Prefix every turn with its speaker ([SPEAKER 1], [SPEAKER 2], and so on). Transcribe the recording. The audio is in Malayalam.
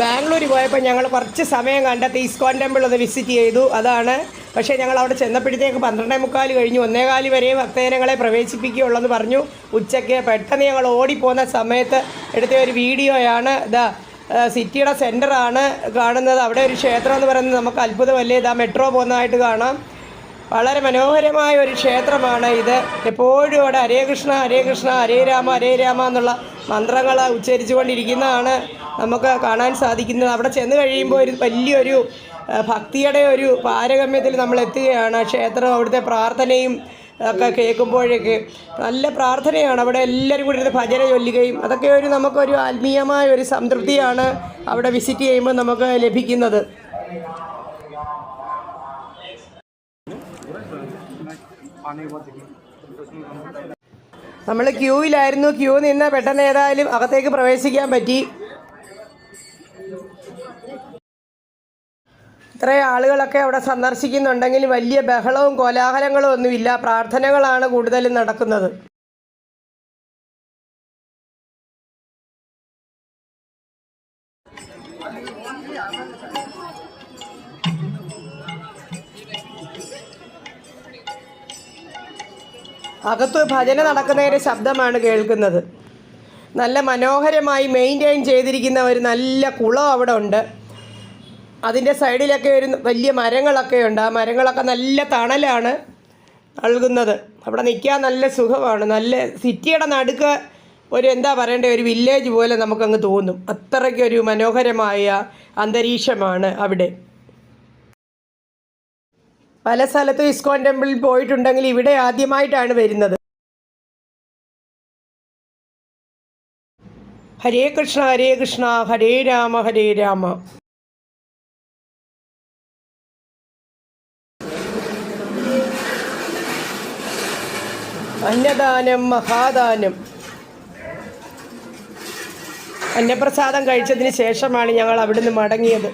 [SPEAKER 1] ബാംഗ്ലൂർ പോയപ്പോൾ ഞങ്ങൾ കുറച്ച് സമയം കണ്ടെത്തി ഇസ്കോൺ ടെമ്പിൾ ഒന്ന് വിസിറ്റ് ചെയ്തു. അതാണ്. പക്ഷേ ഞങ്ങൾ അവിടെ ചെന്നപ്പോഴത്തേക്ക് 12:45 കഴിഞ്ഞു. 1:15 വരെ ഭക്തജനങ്ങളെ പ്രവേശിപ്പിക്കുകയുള്ളൂ എന്ന് പറഞ്ഞു. ഉച്ചയ്ക്ക് പെട്ടെന്ന് ഞങ്ങൾ ഓടിപ്പോകുന്ന സമയത്ത് എടുത്ത ഒരു വീഡിയോയാണ്. സിറ്റിയുടെ സെൻറ്ററാണ് കാണുന്നത്. അവിടെ ഒരു ക്ഷേത്രം എന്ന് പറയുന്നത് നമുക്ക് അത്ഭുതമല്ലേ. മെട്രോ പോകുന്നതായിട്ട് കാണാം. വളരെ മനോഹരമായ ഒരു ക്ഷേത്രമാണ് ഇത്. എപ്പോഴും അവിടെ ഹരേ കൃഷ്ണ ഹരേ കൃഷ്ണ ഹരേ രാമ എന്നുള്ള മന്ത്രങ്ങൾ ഉച്ചരിച്ചു കൊണ്ടിരിക്കുന്നതാണ് നമുക്ക് കാണാൻ സാധിക്കുന്നത്. അവിടെ ചെന്ന് കഴിയുമ്പോൾ ഒരു വലിയൊരു ഭക്തിയുടെ ഒരു പാരഗമ്യത്തിൽ നമ്മൾ എത്തുകയാണ്. ക്ഷേത്രം, അവിടുത്തെ പ്രാർത്ഥനയും ഒക്കെ കേൾക്കുമ്പോഴേക്ക് നല്ല പ്രാർത്ഥനയാണ്. അവിടെ എല്ലാവരും കൂടി ഇരുന്ന് ഭജന ചൊല്ലുകയും അതൊക്കെ നമുക്കൊരു ആത്മീയമായ ഒരു സംതൃപ്തിയാണ് അവിടെ വിസിറ്റ് ചെയ്യുമ്പോൾ നമുക്ക് ലഭിക്കുന്നത്. നമ്മൾ ക്യൂവിലായിരുന്നു. ക്യൂ നിന്ന് പെട്ടെന്ന് ഏതായാലും അകത്തേക്ക് പ്രവേശിക്കാൻ പറ്റി. ഇത്രയും ആളുകളൊക്കെ അവിടെ സന്ദർശിക്കുന്നുണ്ടെങ്കിൽ വലിയ ബഹളവും കോലാഹലങ്ങളും ഒന്നുമില്ല. പ്രാർത്ഥനകളാണ് കൂടുതലും നടക്കുന്നത്. അകത്ത് ഭജന നടക്കുന്നതിൻ്റെ ശബ്ദമാണ് കേൾക്കുന്നത്. നല്ല മനോഹരമായി മെയിൻറ്റെയിൻ ചെയ്തിരിക്കുന്ന ഒരു നല്ല കുളം അവിടെ ഉണ്ട്. അതിൻ്റെ സൈഡിലൊക്കെ ഒരു വലിയ മരങ്ങളൊക്കെ ഉണ്ട്. ആ മരങ്ങളൊക്കെ നല്ല തണലാണ് നൽകുന്നത്. അവിടെ നിൽക്കാൻ നല്ല സുഖമാണ്. നല്ല സിറ്റിയുടെ നടുക്ക് ഒരു എന്താ പറയണ്ടേ, ഒരു വില്ലേജ് പോലെ നമുക്കങ്ങ് തോന്നും. അത്രയ്ക്കൊരു മനോഹരമായ അന്തരീക്ഷമാണ് അവിടെ. പല സ്ഥലത്തും ഇസ്കോൺ ടെമ്പിളിൽ പോയിട്ടുണ്ടെങ്കിൽ ഇവിടെ ആദ്യമായിട്ടാണ് വരുന്നത്. ഹരേ കൃഷ്ണ ഹരേ രാമ. അന്നദാനം മഹാദാനം. അന്നപ്രസാദം കഴിച്ചതിന് ശേഷമാണ് ഞങ്ങൾ അവിടുന്ന് മടങ്ങിയത്.